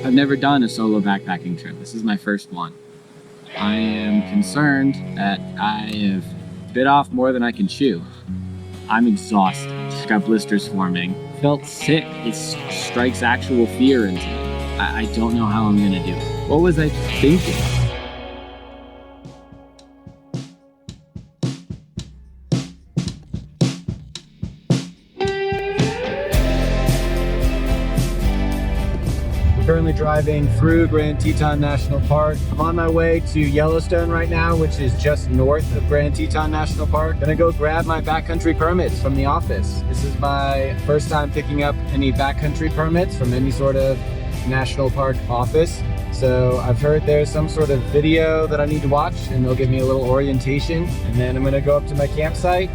I've never done a solo backpacking trip. This is my first one. I am concerned that I have bit off more than I can chew. I'm exhausted. Just got blisters forming. Felt sick. It strikes actual fear into me. I don't know how I'm gonna do it. What was I thinking? Currently driving through Grand Teton National Park. I'm on my way to Yellowstone right now, which is just north of Grand Teton National Park. Gonna go grab my backcountry permits from the office. This is my first time picking up any backcountry permits from any sort of national park office. So I've heard there's some sort of video that I need to watch and they'll give me a little orientation. And then I'm gonna go up to my campsite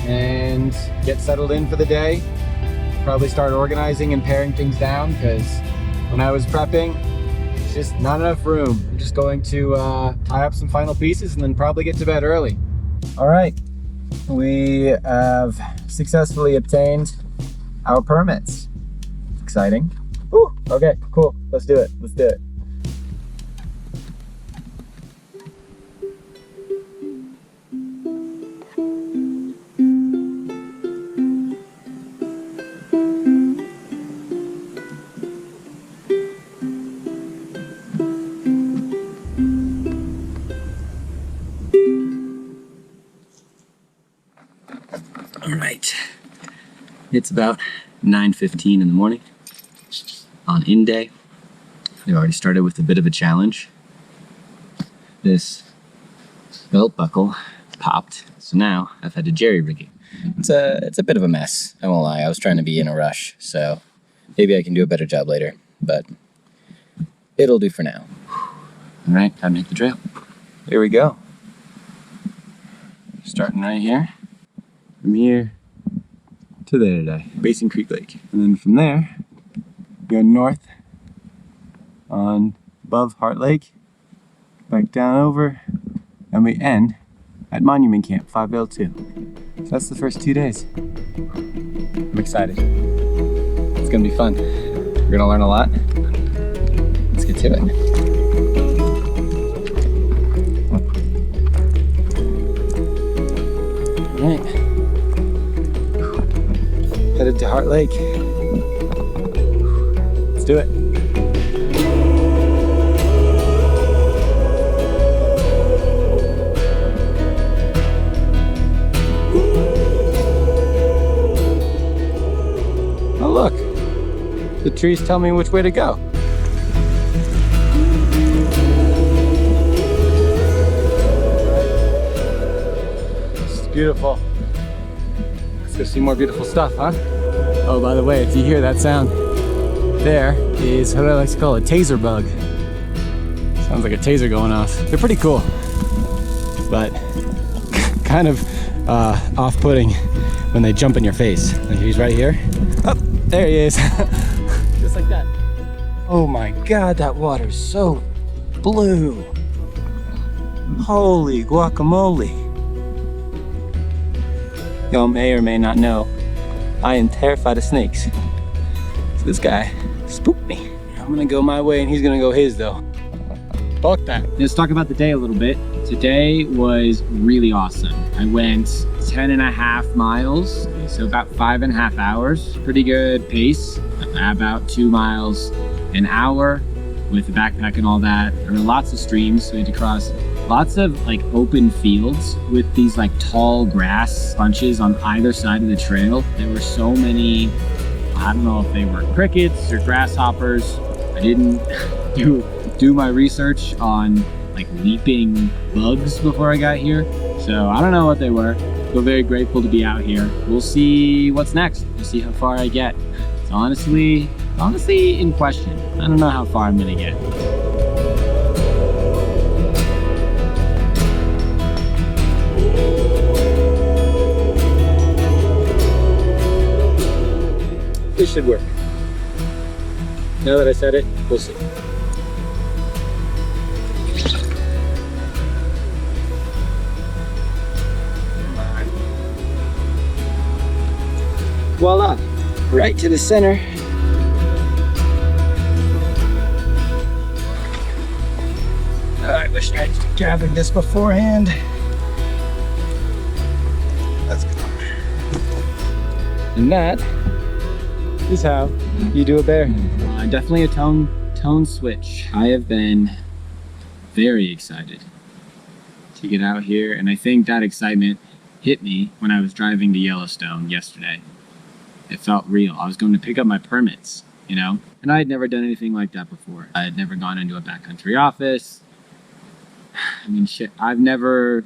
and get settled in for the day. Probably start organizing and paring things down because when I was prepping, it's just not enough room. I'm just going to tie up some final pieces and then probably get to bed early. All right, we have successfully obtained our permits. Exciting. Ooh, okay, cool, let's do it, let's do it. All right, it's about 9:15 in the morning on in day. We already started with a bit of a challenge. This belt buckle popped, so now I've had to jerry rig it. It's a bit of a mess, I won't lie. I was trying to be in a rush, so maybe I can do a better job later, but it'll do for now. All right, time to hit the trail. Here we go. Starting right here. From here to there today, Basin Creek Lake. And then from there, go north on above Heart Lake, back down over, and we end at Monument Camp 5L2. So that's the first 2 days. I'm excited. It's gonna be fun. We're gonna learn a lot. Let's get to it. All right. Headed to Heart Lake. Let's do it. Oh look, the trees tell me which way to go. This is beautiful. Let's go see more beautiful stuff, huh? Oh, by the way, if you hear that sound, there is what I like to call a taser bug. Sounds like a taser going off. They're pretty cool, but kind of off-putting when they jump in your face. Like he's right here. Oh, there he is. Just like that. Oh my God, that water's so blue. Holy guacamole. Y'all may or may not know, I am terrified of snakes. So this guy spooked me. I'm gonna go my way and he's gonna go his though. Fuck that. Let's talk about the day a little bit. Today was really awesome. I went 10.5 miles, so about 5.5 hours. Pretty good pace, about 2 miles an hour with the backpack and all that. There were lots of streams, so we had to cross lots of like open fields with these like tall grass bunches on either side of the trail. There were so many, I don't know if they were crickets or grasshoppers. I didn't do my research on like leaping bugs before I got here. So I don't know what they were. Feel very grateful to be out here. We'll see what's next. We'll see how far I get. It's honestly in question. I don't know how far I'm gonna get. This should work. Now that I said it, we'll see. Voila, right to the center. gathered this beforehand. Let's go. And that is how you do a bear. Definitely a tone switch. I have been very excited to get out here, and I think that excitement hit me when I was driving to Yellowstone yesterday. It felt real. I was going to pick up my permits, you know, and I had never done anything like that before. I had never gone into a backcountry office. I mean, shit, I've never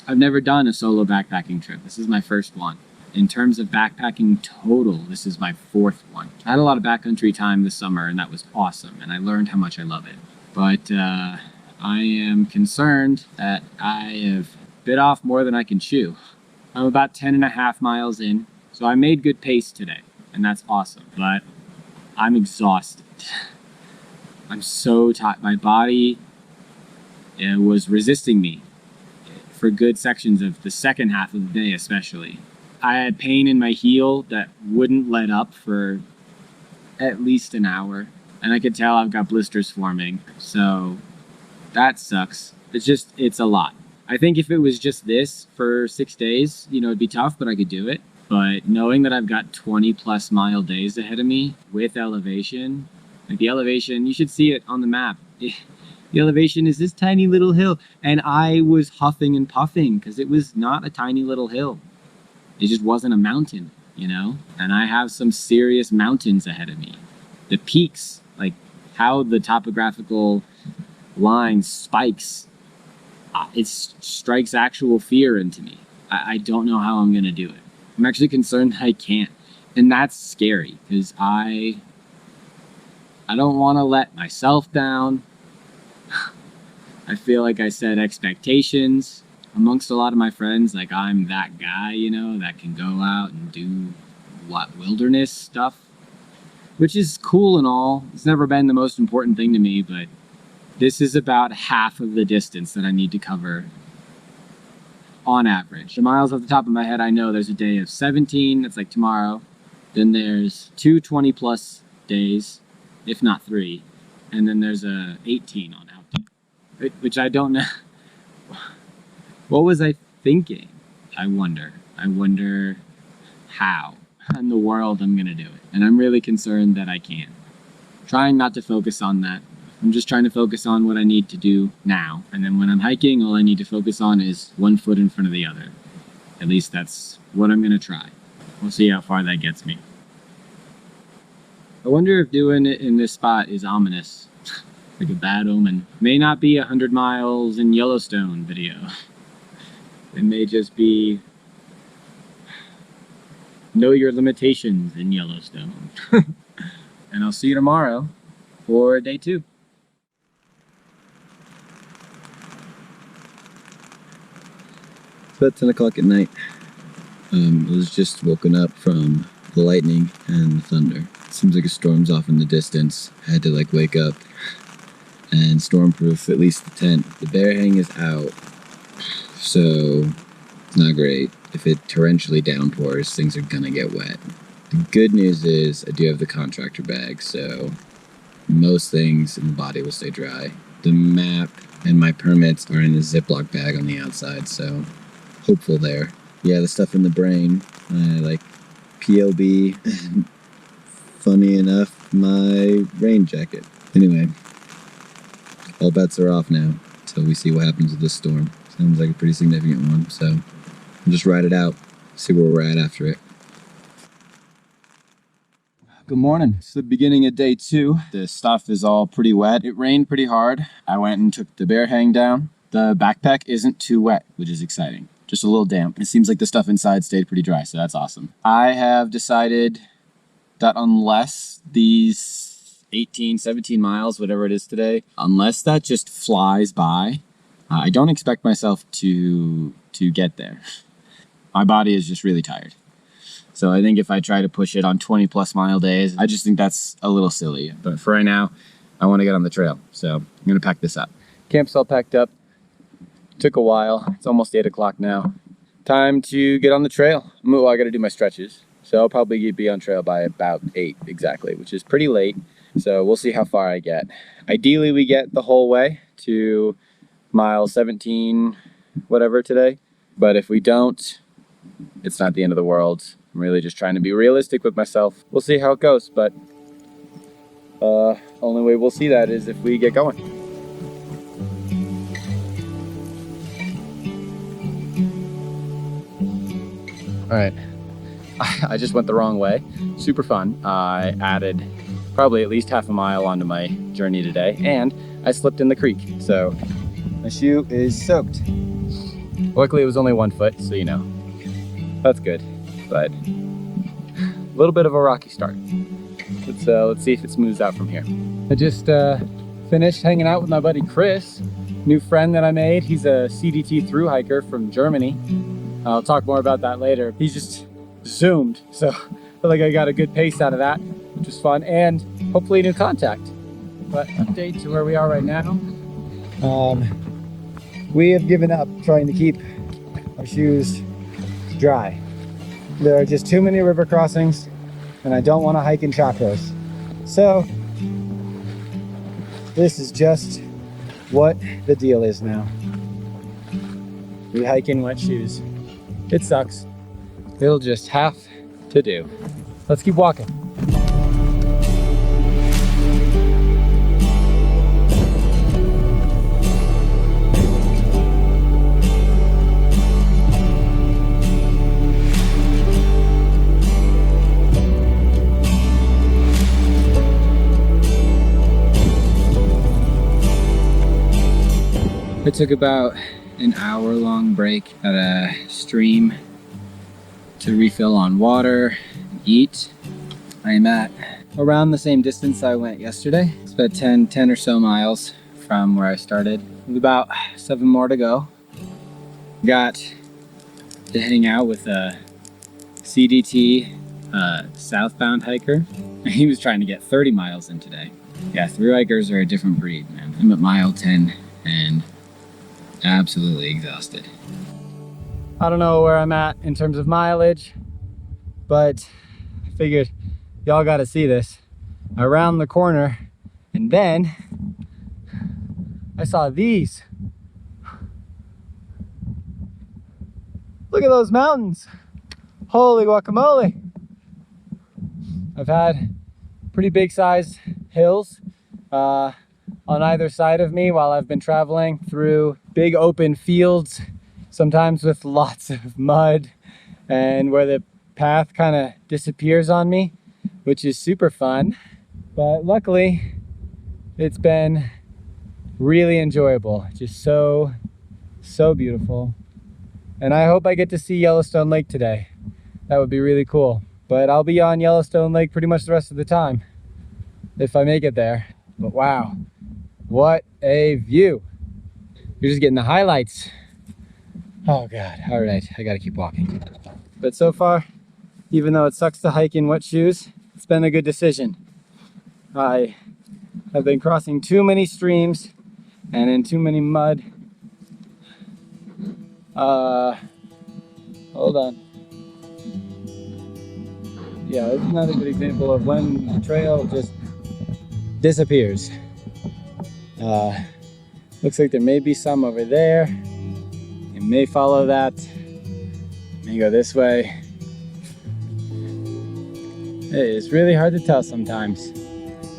done a solo backpacking trip. This is my first one. In terms of backpacking total, this is my fourth one. I had a lot of backcountry time this summer, and that was awesome, and I learned how much I love it. But I am concerned that I have bit off more than I can chew. I'm about 10.5 miles in, so I made good pace today, and that's awesome, but I'm exhausted. I'm so tired. My body was resisting me for good sections of the second half of the day especially. I had pain in my heel that wouldn't let up for at least an hour, and I could tell I've got blisters forming, so that sucks. It's a lot. I think if it was just this for 6 days, you know, it'd be tough, but I could do it. But knowing that I've got 20+ mile days ahead of me with elevation, like the elevation, you should see it on the map. The elevation is this tiny little hill, and I was huffing and puffing because it was not a tiny little hill. It just wasn't a mountain, you know? And I have some serious mountains ahead of me. The peaks, like how the topographical line spikes, it strikes actual fear into me. I don't know how I'm gonna do it. I'm actually concerned I can't. And that's scary because I don't wanna let myself down. I feel like I set expectations amongst a lot of my friends, like I'm that guy, you know, that can go out and do wilderness stuff, which is cool and all. It's never been the most important thing to me, but this is about half of the distance that I need to cover on average. The miles off the top of my head, I know there's a day of 17, that's like tomorrow. Then there's 2 20+ days, if not 3. And then there's a 18 on out day, which I don't know. What was I thinking? I wonder how in the world I'm gonna do it. And I'm really concerned that I can't. Trying not to focus on that. I'm just trying to focus on what I need to do now. And then when I'm hiking, all I need to focus on is one foot in front of the other. At least that's what I'm gonna try. We'll see how far that gets me. I wonder if doing it in this spot is ominous. Like a bad omen. May not be 100 miles in Yellowstone video. It may just be know your limitations in Yellowstone. And I'll see you tomorrow for day 2. It's about 10 o'clock at night. I was just woken up from the lightning and the thunder. It seems like a storm's off in the distance. I had to like wake up and stormproof at least the tent. The bear hang is out, so it's not great. If it torrentially downpours, things are gonna get wet. The good news is I do have the contractor bag, so most things in the body will stay dry. The map and my permits are in a Ziploc bag on the outside, so hopeful there. Yeah, the stuff in the brain, like PLB, funny enough, my rain jacket. Anyway, all bets are off now until we see what happens with this storm. Sounds like a pretty significant one, so I'll just ride it out, see where we're at after it. Good morning. It's the beginning of day 2. The stuff is all pretty wet. It rained pretty hard. I went and took the bear hang down. The backpack isn't too wet, which is exciting. Just a little damp. It seems like the stuff inside stayed pretty dry, so that's awesome. I have decided that unless these 18, 17 miles, whatever it is today, unless that just flies by, I don't expect myself to get there. My body is just really tired. So I think if I try to push it on 20+ mile days, I just think that's a little silly. But for right now, I want to get on the trail. So I'm going to pack this up. Camp's all packed up. Took a while. It's almost 8 o'clock now. Time to get on the trail. Well, I got to do my stretches. So I'll probably be on trail by about 8 exactly, which is pretty late. So we'll see how far I get. Ideally, we get the whole way to mile 17, whatever today. But if we don't, it's not the end of the world. I'm really just trying to be realistic with myself. We'll see how it goes, but only way we'll see that is if we get going. All right, I just went the wrong way. Super fun. I added probably at least half a mile onto my journey today, and I slipped in the creek, so my shoe is soaked. Luckily it was only 1 foot, so you know, that's good, but a little bit of a rocky start. Let's see if it smooths out from here. I just finished hanging out with my buddy Chris, new friend that I made. He's a CDT thru hiker from Germany. I'll talk more about that later. He just zoomed, so I feel like I got a good pace out of that, which was fun, and hopefully new contact. But update to where we are right now. We have given up trying to keep our shoes dry. There are just too many river crossings, and I don't want to hike in chacos. So this is just what the deal is now. We hike in wet shoes. It sucks. It'll just have to do. Let's keep walking. I took about an hour-long break at a stream to refill on water, eat. I am at around the same distance I went yesterday. It's about 10 or so miles from where I started. With about 7 more to go. Got to hang out with a CDT southbound hiker. He was trying to get 30 miles in today. Yeah, thru hikers are a different breed, man. I'm at mile 10 and absolutely exhausted. I don't know where I'm at in terms of mileage, but I figured y'all got to see this. I round the corner and then I saw these. Look at those mountains. Holy guacamole. I've had pretty big sized hills on either side of me while I've been traveling through big open fields, sometimes with lots of mud and where the path kind of disappears on me, which is super fun. But luckily it's been really enjoyable, just so beautiful. And I hope I get to see Yellowstone Lake today. That would be really cool. But I'll be on Yellowstone Lake pretty much the rest of the time if I make it there. But wow, what a view. You're just getting the highlights. Oh God, all right, I gotta keep walking. But so far, even though it sucks to hike in wet shoes, it's been a good decision. I have been crossing too many streams and in too many mud. Hold on. Yeah, this is another good example of when the trail just disappears. Looks like there may be some over there. You may follow that. May go this way. Hey, it's really hard to tell sometimes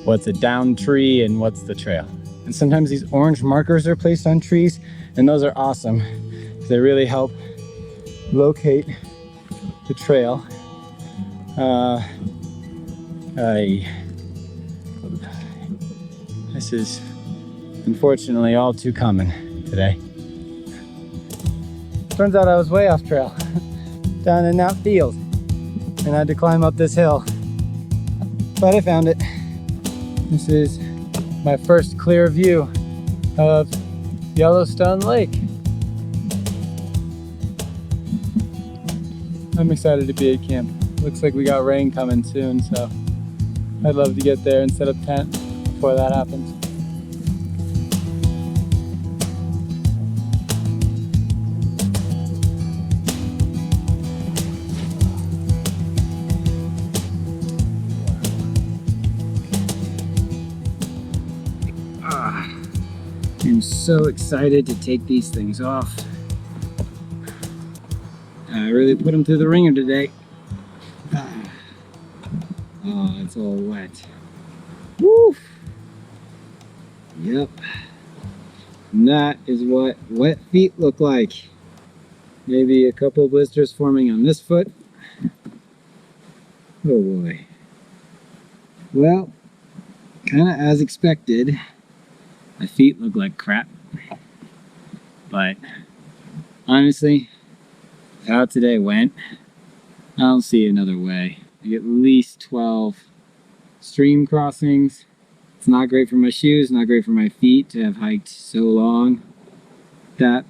what's a down tree and what's the trail. And sometimes these orange markers are placed on trees, and those are awesome. They really help locate the trail. This is unfortunately all too common today. Turns out I was way off trail, down in that field, and I had to climb up this hill. But I found it. This is my first clear view of Yellowstone Lake. I'm excited to be at camp. Looks like we got rain coming soon, so I'd love to get there and set up tent before that happens. I'm so excited to take these things off. I really put them through the ringer today. Oh, it's all wet. Woo! Yep. And that is what wet feet look like. Maybe a couple of blisters forming on this foot. Oh boy. Well, kind of as expected, my feet look like crap. But honestly, with how today went, I don't see another way. I get at least 12 stream crossings. It's not great for my shoes, not great for my feet to have hiked so long. But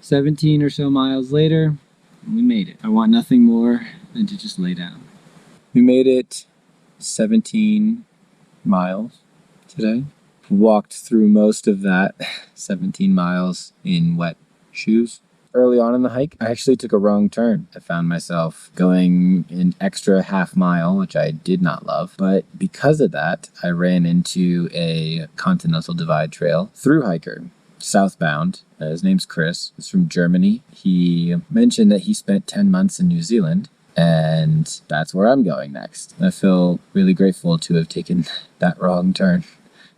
17 or so miles later, we made it. I want nothing more than to just lay down. We made it 17 miles today. Walked through most of that 17 miles in wet shoes. Early on in the hike, I actually took a wrong turn. I found myself going an extra half mile, which I did not love. But because of that, I ran into a Continental Divide trail through hiker, southbound. His name's Chris. He's from Germany. He mentioned that he spent 10 months in New Zealand, and that's where I'm going next. I feel really grateful to have taken that wrong turn.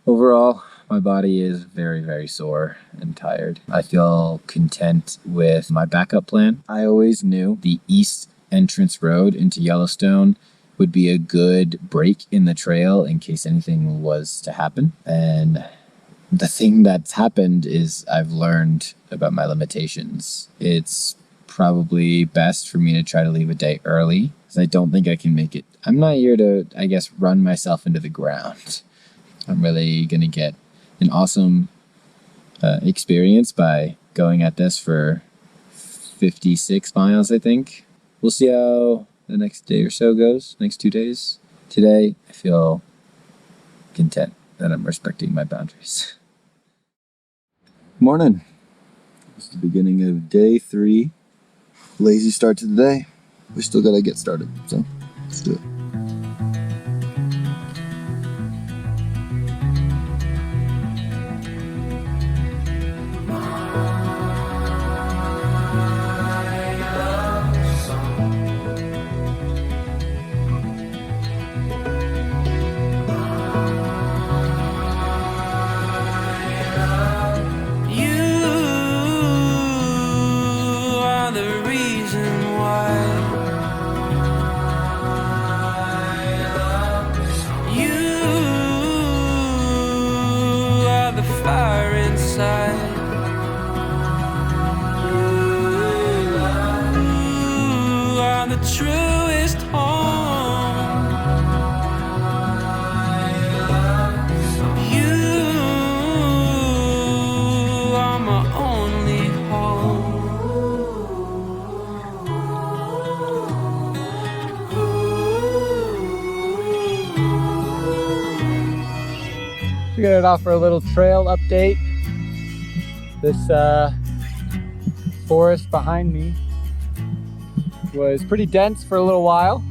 Overall, my body is very, very sore and tired. I feel content with my backup plan. I always knew the east entrance road into Yellowstone would be a good break in the trail in case anything was to happen. And the thing that's happened is I've learned about my limitations. It's probably best for me to try to leave a day early because I don't think I can make it. I'm not here to, I guess, run myself into the ground. I'm really going to get an awesome experience by going at this for 56 miles, I think. We'll see how the next day or so goes, next 2 days. Today, I feel content that I'm respecting my boundaries. Morning. It's the beginning of day 3. Lazy start to the day. We still gotta get started, so let's do it. Truest home. You are my only home. We got it off for a little trail update. This forest behind me was pretty dense for a little while.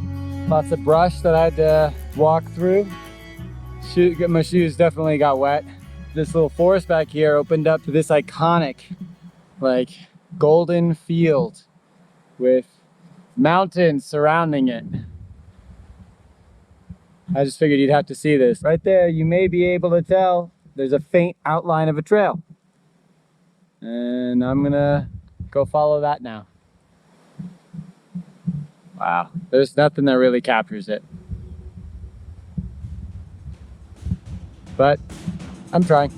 Lots of brush that I had to walk through. My shoes definitely got wet. This little forest back here opened up to this iconic, like, golden field with mountains surrounding it. I just figured you'd have to see this. Right there, you may be able to tell there's a faint outline of a trail. And I'm gonna go follow that now. Wow, there's nothing that really captures it. But I'm trying.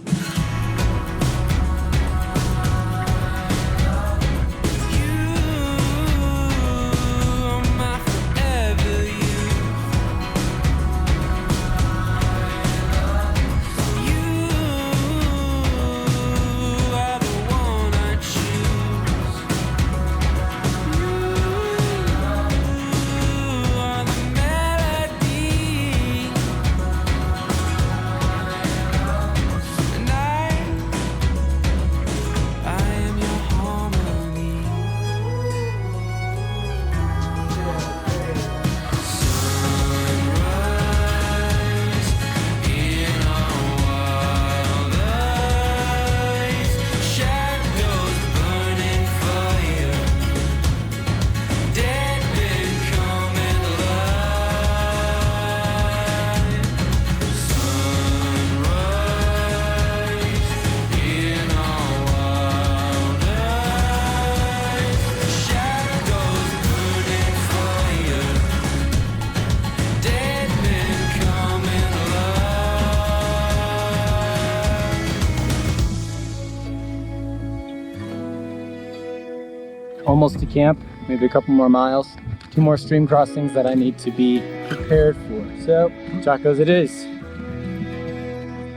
almost to camp, maybe a couple more miles. 2 more stream crossings that I need to be prepared for. So, Chacos it is.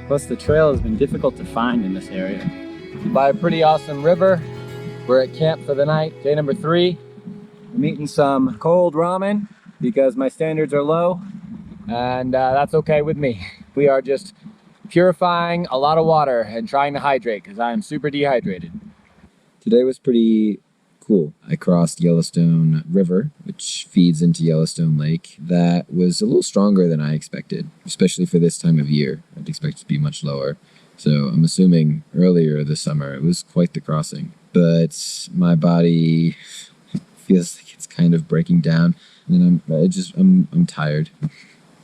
Plus the trail has been difficult to find in this area. By a pretty awesome river. We're at camp for the night, day number 3. I'm eating some cold ramen because my standards are low, and that's okay with me. We are just purifying a lot of water and trying to hydrate because I am super dehydrated. Today was pretty cool. I crossed Yellowstone River, which feeds into Yellowstone Lake. That was a little stronger than I expected, especially for this time of year. I'd expect it to be much lower. So I'm assuming earlier this summer it was quite the crossing. But my body feels like it's kind of breaking down, and I'm tired.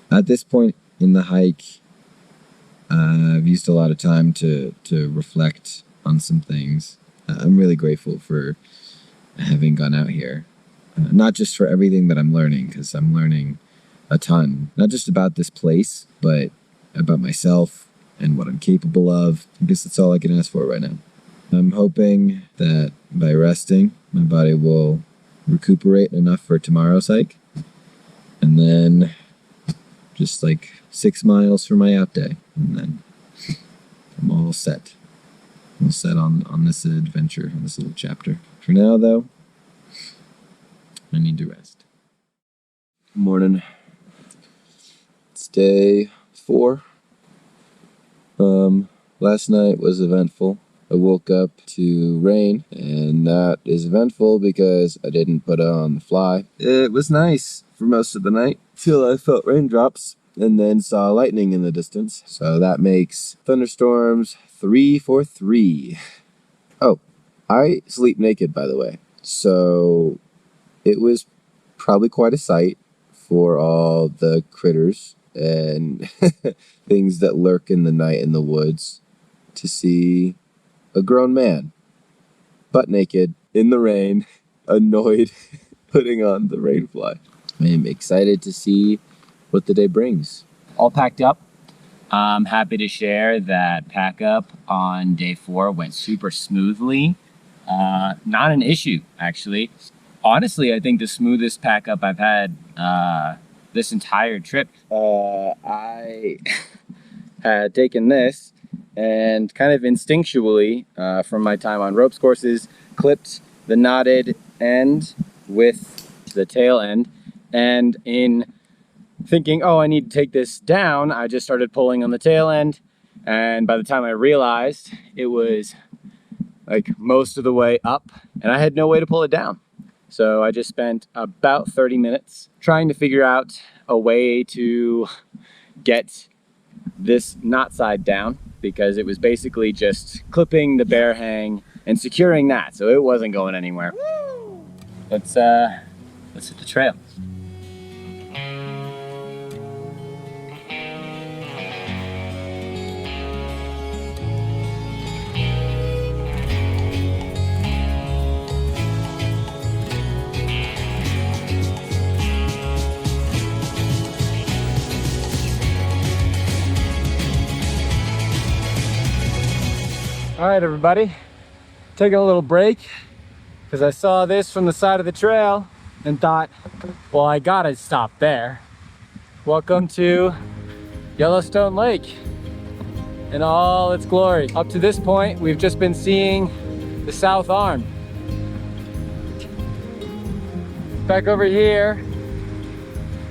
At this point in the hike, I've used a lot of time to reflect on some things. I'm really grateful for having gone out here, not just for everything that I'm learning, because I'm learning a ton, not just about this place, but about myself and what I'm capable of. I guess that's all I can ask for right now. I'm hoping that by resting, my body will recuperate enough for tomorrow's hike, and then just like 6 miles for my out day, and then I'm all set. I'm all set on this adventure, on this little chapter. For now, though, I need to rest. Morning. It's day 4. Last night was eventful. I woke up to rain, and that is eventful because I didn't put on the fly. It was nice for most of the night till I felt raindrops and then saw lightning in the distance. So that makes thunderstorms 3 for 3. Oh, I sleep naked, by the way. So it was probably quite a sight for all the critters and things that lurk in the night in the woods to see a grown man, butt naked, in the rain, annoyed, putting on the rain fly. I am excited to see what the day brings. All packed up. I'm happy to share that pack up on day 4 went super smoothly. Not an issue, actually. Honestly, I think the smoothest pack up I've had this entire trip. I had taken this and kind of instinctually, from my time on ropes courses, clipped the knotted end with the tail end, and in thinking, oh, I need to take this down, I just started pulling on the tail end, and by the time I realized, it was like most of the way up, and I had no way to pull it down. So I just spent about 30 minutes trying to figure out a way to get this knot side down, because it was basically just clipping the bear hang and securing that, so it wasn't going anywhere. Woo! Let's hit the trail. All right, everybody, taking a little break because I saw this from the side of the trail and thought, well, I gotta stop there. Welcome to Yellowstone Lake in all its glory. Up to this point, we've just been seeing the south arm. Back over here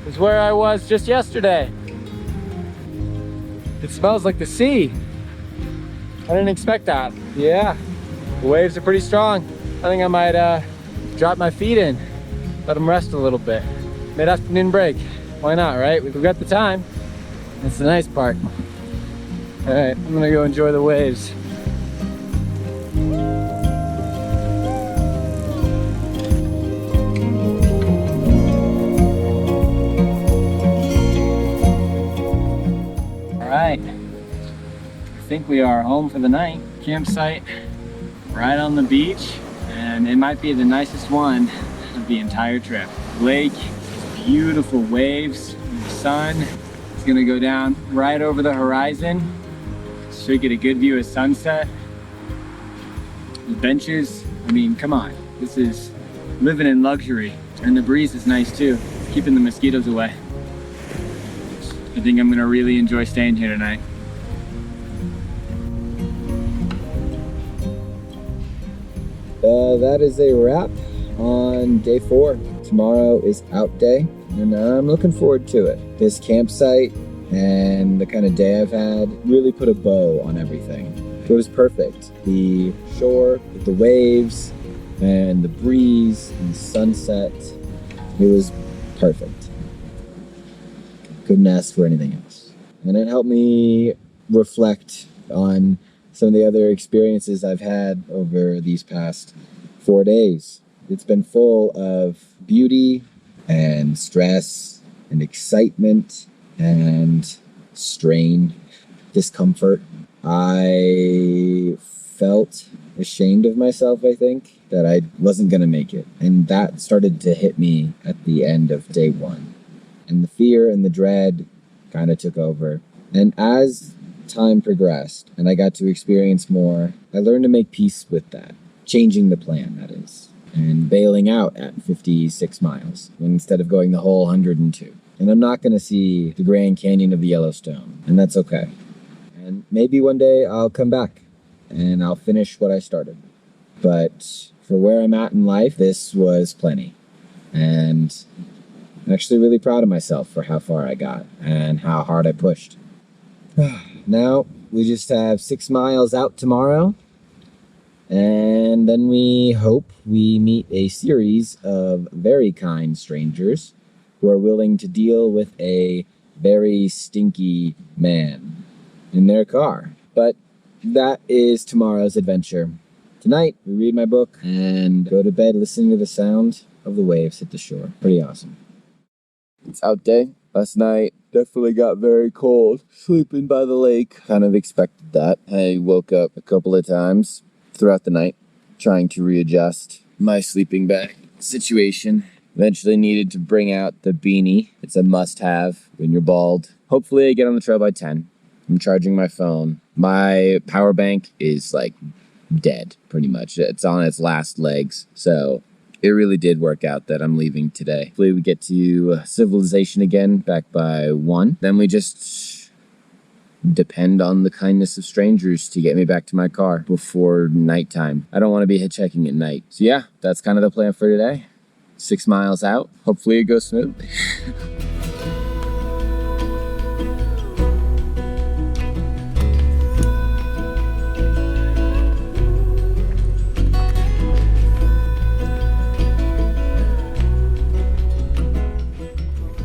is where I was just yesterday. It smells like the sea. I didn't expect that. Yeah, the waves are pretty strong. I think I might drop my feet in, let them rest a little bit. Mid-afternoon break. Why not, right? We've got the time. That's the nice part. All right, I'm gonna go enjoy the waves. All right. I think we are home for the night. Campsite right on the beach, and it might be the nicest one of the entire trip. Lake, beautiful waves, the sun is gonna go down right over the horizon. Should get a good view of sunset. The benches, I mean, come on. This is living in luxury. And the breeze is nice too, keeping the mosquitoes away. I think I'm gonna really enjoy staying here tonight. That is a wrap on day 4. Tomorrow is out day, and I'm looking forward to it. This campsite and the kind of day I've had really put a bow on everything. It was perfect. The shore with the waves and the breeze and the sunset, it was perfect. Couldn't ask for anything else. And it helped me reflect on some of the other experiences I've had over these past 4 days. It's been full of beauty and stress and excitement and strain, discomfort. I felt ashamed of myself, I think, that I wasn't gonna make it. And that started to hit me at the end of day 1. And the fear and the dread kind of took over. And as time progressed and I got to experience more, I learned to make peace with that. Changing the plan, that is. And bailing out at 56 miles instead of going the whole 102. And I'm not going to see the Grand Canyon of the Yellowstone, and that's okay. And maybe one day I'll come back and I'll finish what I started. But for where I'm at in life, this was plenty. And I'm actually really proud of myself for how far I got and how hard I pushed. Now we just have 6 miles out tomorrow, and then we hope we meet a series of very kind strangers who are willing to deal with a very stinky man in their car. But that is tomorrow's adventure. Tonight we read my book and go to bed listening to the sound of the waves hit the shore. Pretty awesome. It's out day. Last night definitely got very cold. Sleeping by the lake. Kind of expected that. I woke up a couple of times throughout the night trying to readjust my sleeping bag situation. Eventually needed to bring out the beanie. It's a must-have when you're bald. Hopefully I get on the trail by 10. I'm charging my phone. My power bank is like dead, pretty much. It's on its last legs. So it really did work out that I'm leaving today. Hopefully we get to civilization again back by 1. Then we just depend on the kindness of strangers to get me back to my car before nighttime. I don't want to be hitchhiking at night. So yeah, that's kind of the plan for today. 6 miles out. Hopefully it goes smoothly.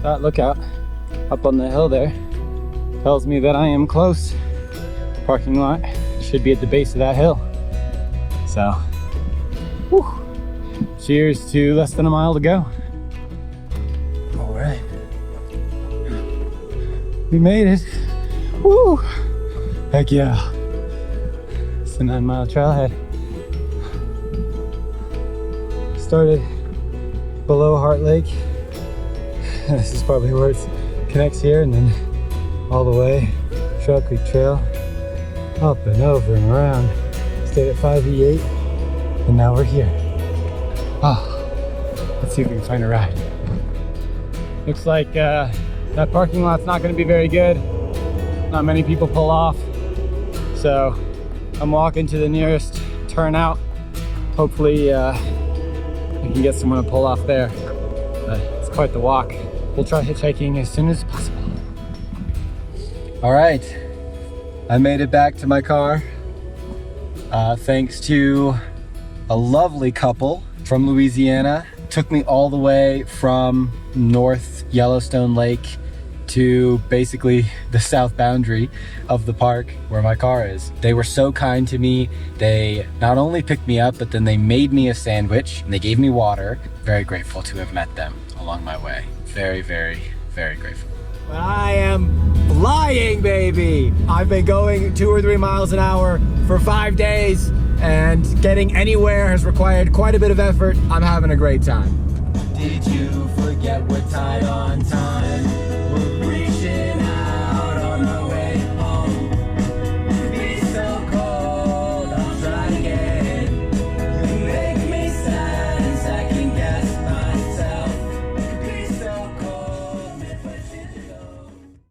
That lookout up on the hill there tells me that I am close. Parking lot should be at the base of that hill. So, whew. Cheers to less than a mile to go. All right, we made it. Woo! Heck yeah! It's a 9-mile trailhead. Started below Heart Lake. This is probably where it connects here, and then all the way Trail Creek Trail, up and over and around. Stayed at 5E8, and now we're here. Let's see if we can find a ride. Looks like that parking lot's not going to be very good. Not many people pull off, so I'm walking to the nearest turnout. Hopefully I can get someone to pull off there. It's quite the walk. We'll try hitchhiking as soon as possible. All right, I made it back to my car thanks to a lovely couple from Louisiana. Took me all the way from North Yellowstone Lake to basically the south boundary of the park where my car is. They were so kind to me. They not only picked me up, but then they made me a sandwich and they gave me water. Very grateful to have met them along my way. Very, very, very grateful. I am flying, baby! I've been going 2 or 3 miles an hour for 5 days, and getting anywhere has required quite a bit of effort. I'm having a great time. Did you forget we're tied on time?